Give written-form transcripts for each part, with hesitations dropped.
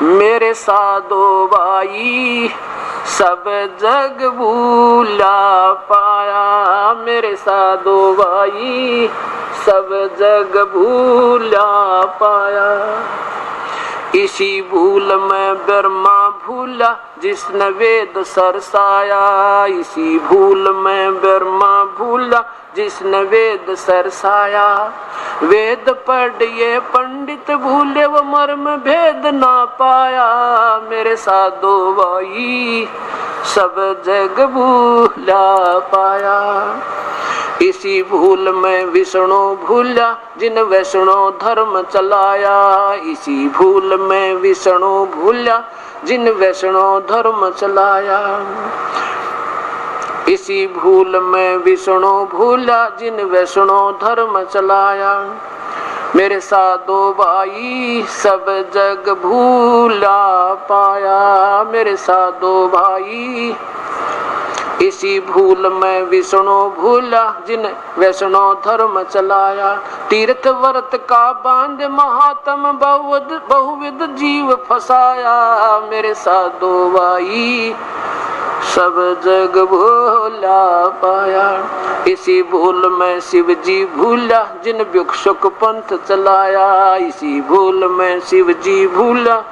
मेरे साधो भाई सब जग भूला पाया, मेरे साधो भाई सब जग भूला पाया। इसी भूल में ब्रह्मा भूला जिसने वेद सरसाया, इसी भूल में ब्रह्मा भूला जिसने वेद सरसाया। वेद पढ़िए पंडित भूले वो मर्म भेद ना पाया, मेरे साधो भाई सब जग भूला पाया। इसी भूल में विष्णु भूला जिन वैष्णो धर्म चलाया, इसी भूल में विष्णु भूला जिन वैष्णो धर्म चलाया। इसी भूल में विष्णु भूला जिन वैष्णो धर्म चलाया। मेरे साधो भाई सब जग भूला पाया, मेरे साधो भाई इसी भूल में विष्णु भूला जिन वैष्णो धर्म चलाया। तीर्थ व्रत का बांध महात्म बहुविध जीव फसाया, मेरे साधो भाई सब जग भूला पाया। इसी भूल में शिव जी भूला जिन भिक्षुक पंथ चलाया, इसी भूल में शिव जी भूला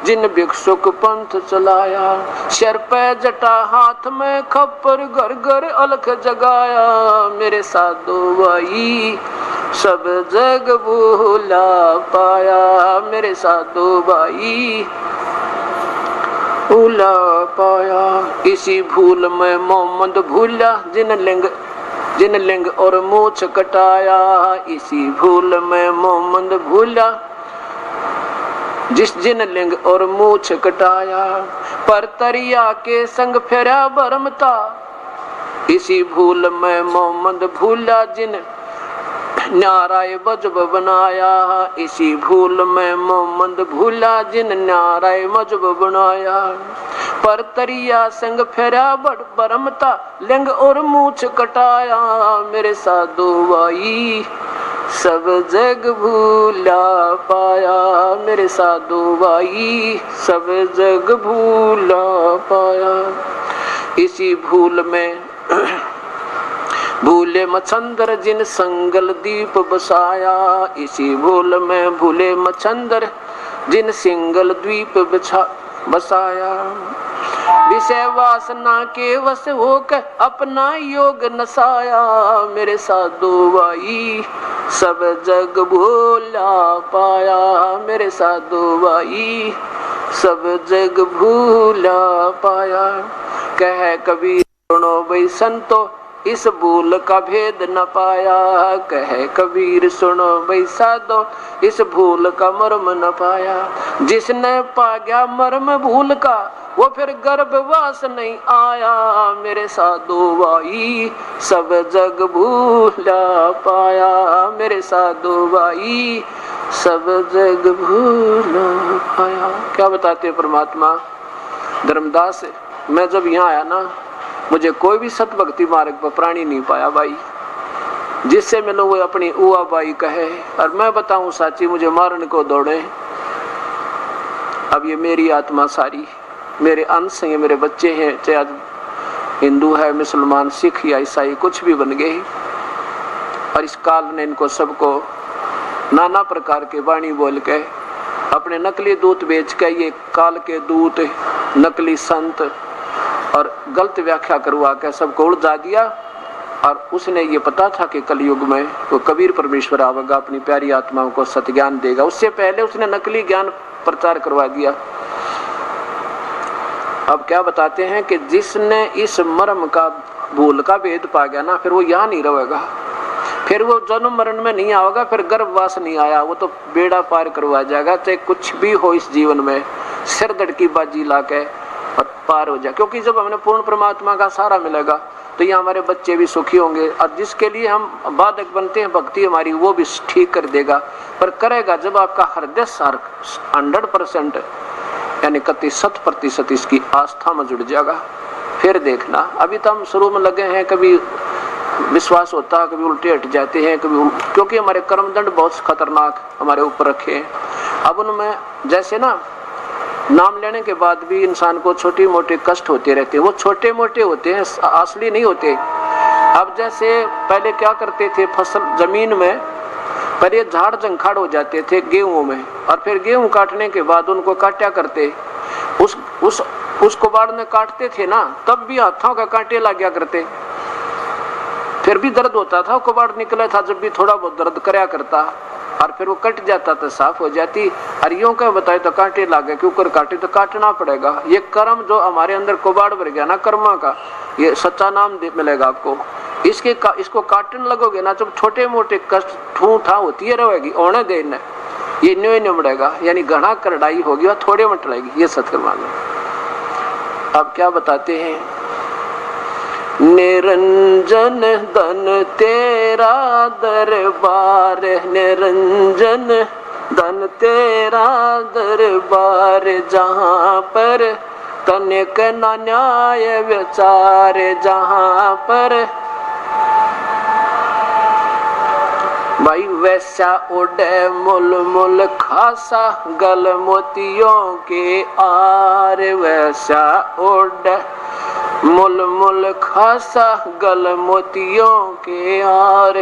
जिन भिक्षुक पंथ चलाया। सिर पे जटा हाथ में खप्पर घर घर अलख जगाया, मेरे साधो भाई सब जग भूला पाया, मेरे साधो भाई भूला पाया। इसी भूल में मोहम्मद भूला जिन लिंग और मूछ कटाया, इसी भूल में मोहम्मद भूला जिन लिंग और मूछ कटाया। पर तरिया के संग फेरा भरमता, इसी भूल में मोहम्मद भूला जिन न्याराय मजहब बनाया, इसी भूल में मोहम्मद भूला जिन न्याराय मजहब बनाया। पर तरिया संग फेरा भरमता लिंग और मूछ कटाया, मेरे साधो भाई सब जग भूला पाया, मेरे साधो भाई सब जग भूला पाया। इसी भूल में भूले मच्छंदर जिन संगल दीप बसाया, इसी भूल में भूले मच्छंदर जिन सिंगल द्वीप बसाया। विषय वासना के वश होकर अपना योग नसाया, मेरे साधो भाई सब जग भूला पाया, मेरे साधो भाई सब जग भूला पाया। कह कबीर सुनो भाई संतो इस भूल का भेद न पाया, कह कबीर सुनो भाई साधो इस भूल का मर्म न पाया। जिसने पा गया मर्म भूल का वो फिर गर्भवास नहीं आया, मेरे साधो भाई सब जग भूला पाया, मेरे साधो भाई सब जग भूला पाया। क्या बताते परमात्मा धर्मदास, मैं जब यहाँ आया ना मुझे कोई भी सत भक्ति मार्ग पर प्राणी नहीं पाया भाई, जिससे मिलो वो अपनी उआ बाई कहे और मैं बताऊं साची मुझे मारने को दौड़े। अब ये मेरी आत्मा सारी मेरे अंश हैं, मेरे बच्चे हैं, चाहे आज हिंदू है मुसलमान सिख या ईसाई कुछ भी बन गए, और इस काल ने इनको सबको नाना प्रकार के वाणी बोल के अपने नकली दूत बेच के ये काल के दूत नकली संत और गलत व्याख्या करवा के सबको उलझा दिया। और उसने ये पता था कि कलयुग में वो कबीर परमेश्वर आवेगा अपनी प्यारी आत्माओं को सत्य ज्ञान देगा, उससे पहले उसने नकली ज्ञान प्रचार करवा दिया। अब क्या बताते हैं कि जिसने इस मर्म का भूल का भेद पा गया ना फिर वो यहाँ नहीं रहेगा, फिर वो जन्म मरण में नहीं आएगा, फिर गर्भवास नहीं आया, वो तो बेड़ा पार करवा जाएगा। चाहे कुछ भी हो इस जीवन में सिर धड़की बाजी ला के और पार हो जाए, क्योंकि जब हमें पूर्ण परमात्मा का सहारा मिलेगा तो ये हमारे बच्चे भी सुखी होंगे, और जिसके लिए हम बाधक बनते हैं भक्ति हमारी वो भी ठीक कर देगा। पर करेगा जब आपका हृदय 100% यानी 100% इसकी आस्था में जुड़ जाएगा, फिर देखना। अभी तो हम शुरू में लगे हैं, कभी विश्वास होता है, कभी उल्टे हट जाते हैं, कभी क्योंकि हमारे कर्मदंड बहुत खतरनाक हमारे ऊपर रखे हैं। अब उनमें जैसे ना नाम लेने के बाद भी इंसान को छोटे मोटे कष्ट होते रहते हैं। वो छोटे मोटे होते हैं, असली नहीं होते। अब जैसे पहले क्या करते थे, फसल जमीन में पहले झाड़ जंखाड़ हो जाते थे गेहूं में, और फिर गेहूं काटने के बाद उनको काटा करते, उस कुबाड़ में काटते थे ना, तब भी हाथों का कांटे लग गया करते, फिर भी दर्द होता था। कुबाड़ निकला था जब भी थोड़ा बहुत दर्द कराया करता, और फिर वो कट जाता तो साफ हो जाती। और यूं क्या बताए तो कांटे लागे, क्योंकि कांटे तो काटना पड़ेगा। ये कर्म जो हमारे अंदर कुबाड़ भर गया ना कर्मा का, ये सच्चा नाम मिलेगा आपको। इसको काटने लगोगे ना, जब छोटे मोटे कष्ट ठू ठा होती है रहेगी, ओने देना ये न्यू नहीं बढ़ेगा, यानी घना करड़ाई होगी और थोड़े में टलेगी। ये सत्य मानो। अब क्या बताते हैं, निरंजन धन तेरा दरबार, निरंजन धन तेरा दरबार, जहाँ पर तनिक न न्याय विचार, जहाँ पर भाई वैसा उड़े मुल मुल खासा गल मोतियों के आर, वैसा उड़े मुल मुल खासा गल मोतियों के आर,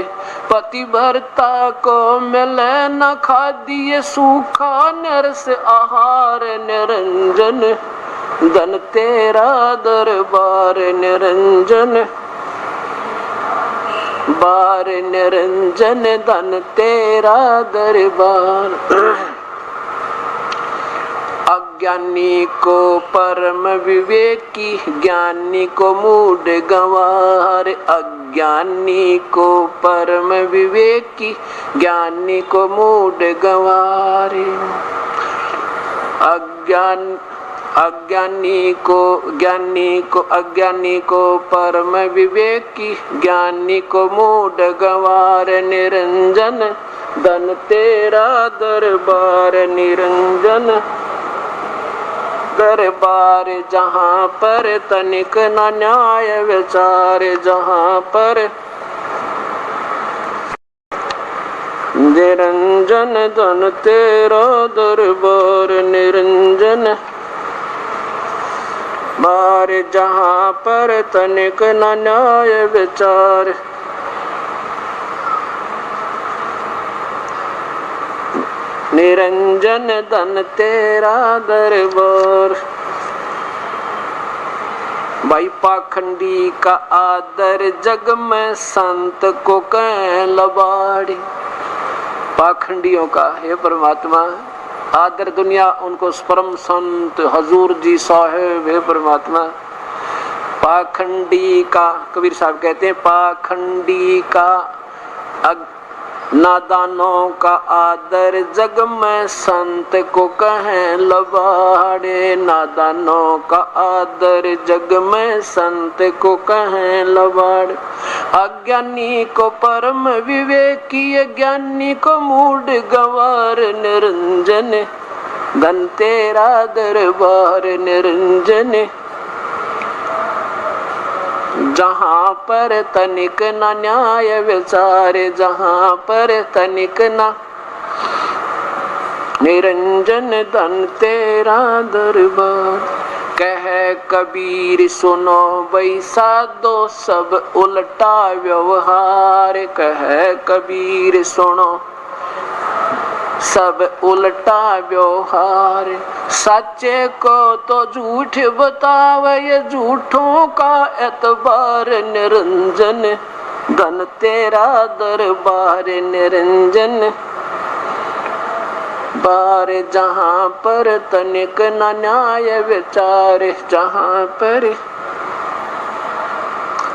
पति भरता को मिले न खादिए सूखा नरस आहार, निरंजन धन तेरा दरबार, निरंजन बार, निरंजन धन तेरा दरबार। अज्ञानी को परम विवेकी, ज्ञानी को मूढ़ गंवार, अज्ञानी को परम विवेकी, ज्ञानी को मूढ़ गंवार। अज्ञानी को परम विवेकी, ज्ञानी को मूढ़ गंवार, निरंजन धन तेरा दरबार, निरंजन दरबार, जहाँ पर तनिक न न्याय विचार, जहाँ पर निरंजन धन तेरा दरबार, निरंजन बार, जहाँ पर तनिक न न्याय विचार। निरंजन धन तेरा दरबार। भाई पाखंडी का आदर जग में संत को कह लबाड़ी, पाखंडियों का हे परमात्मा आदर दुनिया, उनको परम संत हजूर जी साहेब हे परमात्मा। पाखंडी का, कबीर साहब कहते हैं पाखंडी का नादानों का आदर जग में संत को कहें लबाड़े, नादानों का आदर जग में संत को कहें लबाड़े। अज्ञानी को परम विवेकी, ज्ञानी को मूढ़ गंवार, निरंजन धन तेरा दरबार, निरंजन जहाँ पर तनिक न न्याय विचार, जहाँ पर तनिक न, निरंजन धन तेरा दरबार। कह कबीर सुनो वैसा दो सब उल्टा व्यवहार, कह कबीर सुनो सब उल्टा व्यवहार। सच्चे को तो झूठ बतावे, ये झूठों का एतबार, निरंजन धन तेरा दरबार, निरंजन बार, जहाँ पर तनिक न न्याय विचार, जहाँ पर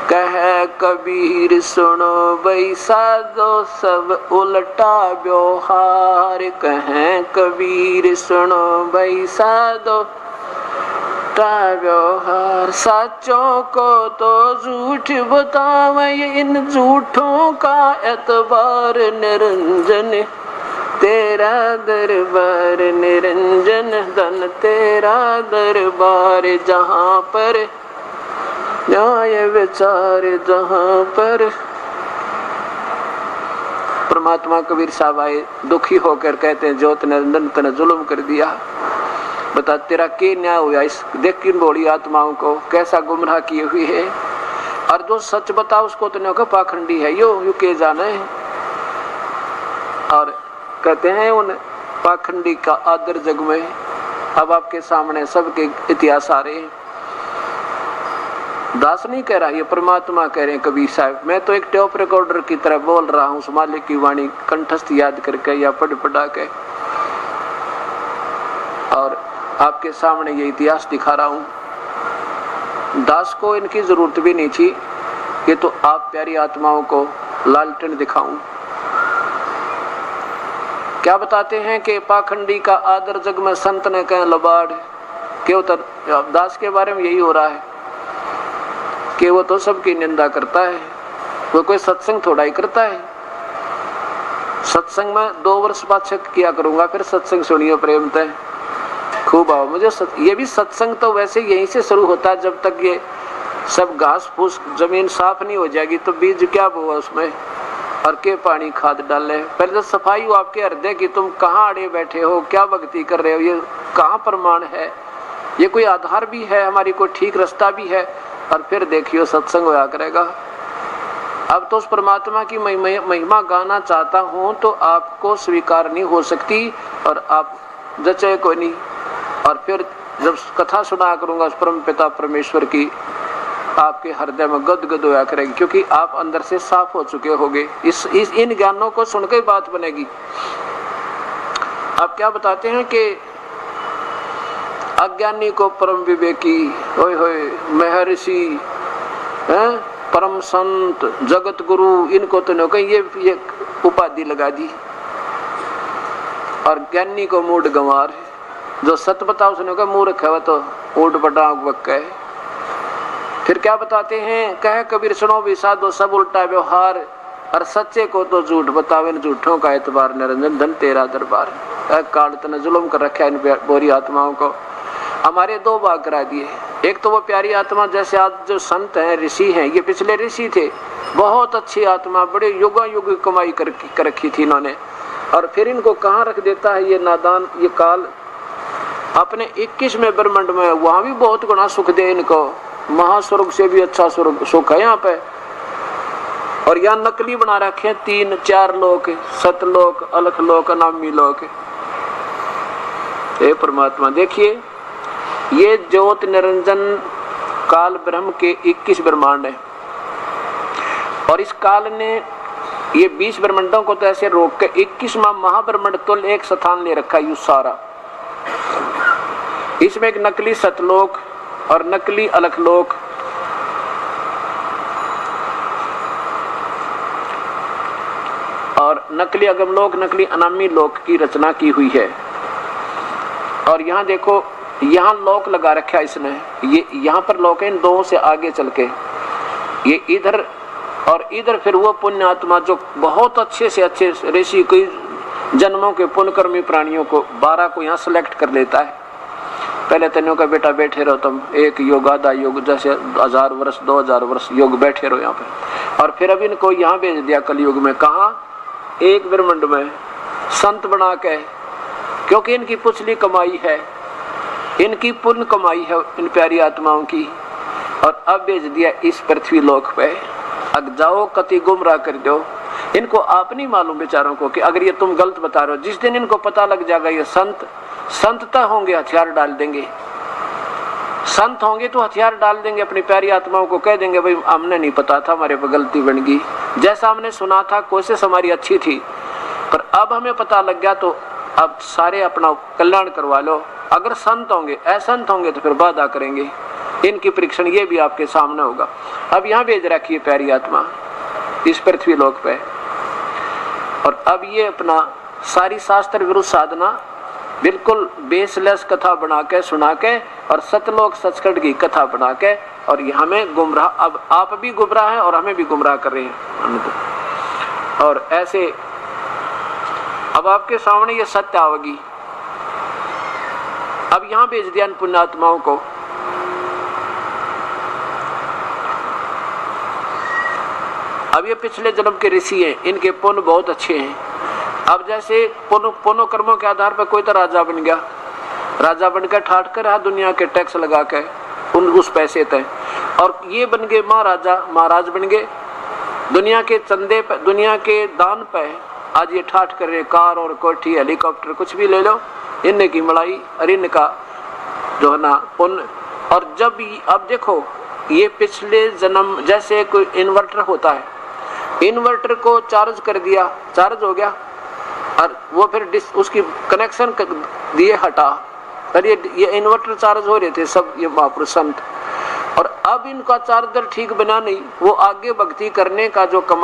कह कबीर सुनो वैसा दो सब उल्टा व्यवहार, कह कबीर सुनो वैसा दो उल्टा व्यवहार। सच्चों को तो झूठ बतावे, इन झूठों का एतबार, निरंजन तेरा दरबार, निरंजन धन तेरा दरबार, जहाँ पर न्याय विचार, जहाँ पर। परमात्मा कबीर साहब आए, दुखी होकर कहते हैं ज्योत निरंजन तने जुल्म कर दिया, बता तेरा के न्याय हुआ, इस देख किन बोली आत्माओं को कैसा गुमराह किए हुए है। और जो सच बता उसको तो नहीं पाखंडी है यो के जाने। और कहते हैं उन पाखंडी का आदर जग में। अब आपके सामने सबके इतिहास आ रहे हैं। दास नहीं कह रहा, ये परमात्मा कह रहे हैं कबीर साहब। मैं तो एक टेप रिकॉर्डर की तरह बोल रहा हूँ, उस मालिक की वाणी कंठस्थ याद करके या पढ़ पढ़ा के, और आपके सामने ये इतिहास दिखा रहा हूँ। दास को इनकी जरूरत भी नहीं थी, ये तो आप प्यारी आत्माओं को लालटेन दिखाऊं। क्या बताते हैं कि पाखंडी का आदर जग में संत ने कह लबाड़। क्यों दास के बारे में यही हो रहा है कि वो तो सबकी निंदा करता है, वो कोई सत्संग थोड़ा ही करता है। सत्संग में 2 वर्ष बाद चेक किया करूंगा, फिर सत्संग सुनियो प्रेम तय खूब आओ मुझे। ये भी सत्संग तो वैसे यहीं से शुरू होता है, जब तक ये सब घास फूस जमीन साफ नहीं हो जाएगी तो बीज क्या बोआ उसमें और के पानी खाद डाले। पहले तो सफाई हो आपके हृदय की, तुम कहाँ अड़े बैठे हो, क्या भक्ति कर रहे हो, ये कहाँ प्रमाण है, ये कोई आधार भी है हमारी, कोई ठीक रास्ता भी है, और फिर देखियो सत्संग होया करेगा। अब तो उस परमात्मा की महिमा गाना चाहता हूँ तो आपको स्वीकार नहीं हो सकती और आप जचे कोई नहीं। और फिर जब कथा सुना करूंगा उस परम पिता परमेश्वर की, आपके हृदय में गदगद होया करेगी, क्योंकि आप अंदर से साफ हो चुके होगे। इन ज्ञानों को सुनकर बात बनेगी। आप क्या बताते हैं कि अज्ञानी को परम विवेकी, होय होय महर्षि, परम संत, जगत गुरु, इनको तो नहीं ये उपाधि लगा दी। और ज्ञानी को मूड गंवार, जो सत बताओ उसने कहा मूर्ख है, वह तो ऊट बटा वक्का है। फिर क्या बताते हैं, कहे कबीर सुनो भी साधो सब उल्टा व्यवहार, और सच्चे को तो झूठ बतावे, झूठों का एतबार निरंजन धन तेरा दरबार। काल तने जुल्म कर रखा है इन बोरी आत्माओं को। हमारे 2 भाग करा दिए। एक तो वो प्यारी आत्मा, जैसे आज जो संत हैं ऋषि हैं, ये पिछले ऋषि थे, बहुत अच्छी आत्मा, बड़े युगा युग कमाई कर रखी थी इन्होंने। और फिर इनको कहाँ रख देता है ये नादान, ये काल अपने 21वें ब्रह्मांड में, वहां भी बहुत गुना सुख दे इनको, महास्वर्ग से भी अच्छा सुख है यहाँ पे। और यहाँ नकली बना रखे हैं 3-4 लोक, सतलोक, अलखलोक, अनामी लोक। हे परमात्मा देखिए, ये ज्योत निरंजन काल ब्रह्म के 21 ब्रह्मांड है, और इस काल ने ये 20 ब्रह्मांडों को तो ऐसे रोक के 21वां महाब्रह्मांड तुल एक स्थान ले रखा यू सारा। इसमें एक नकली सतलोक और नकली अलखलोक, और नकली अगमलोक, नकली अनामी लोक की रचना की हुई है। और यहाँ देखो, यहाँ लोक लगा रखा है इसने, ये यहाँ पर लोक है इन 2 से आगे चल के, ये इधर और इधर। फिर वो पुण्य आत्मा जो बहुत अच्छे से अच्छे ऋषि कई जन्मों के पुण्यकर्मी प्राणियों को 12 को यहाँ सिलेक्ट कर लेता है। पहले तेनों का बेटा बैठे रहो तुम, एक योग आधा योग, जैसे 1000 वर्ष 2000 वर्ष योग बैठे रहो यहाँ पे। और फिर अब इनको यहाँ भेज दिया कलयुग में, कहाँ, एक ब्रह्मांड में संत बना के, क्योंकि इनकी पुछली कमाई है, इनकी पुण्य कमाई है इन प्यारी आत्माओं की। और अब भेज दिया इस पृथ्वी लोक पे, अग जाओ कति गुमराह कर दो। इनको आप नहीं मालूम बेचारों को कि अगर ये तुम गलत बता रहे हो, जिस दिन इनको पता लग जाएगा ये संतता होंगे, हथियार डाल देंगे। संत होंगे तो हथियार डाल देंगे, अपनी प्यारी आत्माओं को कह देंगे भाई हमने नहीं पता था, हमारे पर गलती बन गई, जैसा हमने सुना था कोशिश हमारी अच्छी थी, पर अब हमें पता लग गया तो अब सारे अपना कल्याण करवा लो। अगर संत होंगे, असंत होंगे तो फिर वादा करेंगे। इनकी परीक्षण ये भी आपके सामने होगा। अब यहाँ भेज रखी है प्यारी आत्मा इस पृथ्वी लोक पे, और अब ये अपना सारी शास्त्र विरुद्ध साधना बिल्कुल बेसलेस कथा बना के सुना के, और सतलोक सचखंड की कथा बना के, और हमें गुमराह, अब आप भी गुमराह हैं और हमें भी गुमराह कर रहे हैं। और ऐसे अब आपके सामने ये सत्य आवेगी। अब यहाँ भेज दिया इन पुण्यात्माओं को। अब ये पिछले जन्म के ऋषि हैं, इनके पुण्य बहुत अच्छे हैं। अब जैसे पुण्य कर्मों के आधार पर कोई तो राजा बन गया, राजा बनकर ठाट कर रहा दुनिया के टैक्स लगा के उस पैसे तय, और ये बन गए महाराजा महाराज बन गए दुनिया के चंदे पे, दुनिया के दान पे आज ये ठाट कर रहे कार और कोठी हेलीकॉप्टर कुछ भी ले लो, इनने की मलाई और इनका जो है ना पुण्य। और जब अब देखो ये पिछले जन्म जैसे कोई इन्वर्टर होता है, इन्वर्टर को चार्ज कर दिया, चार्ज हो गया और वो फिर उसकी कनेक्शन दिए हटा, पर ये इन्वर्टर चार्ज हो रहे थे सब ये महापुरुष संत, और अब इनका चार्जर ठीक बना नहीं, वो आगे भक्ति करने का जो कमा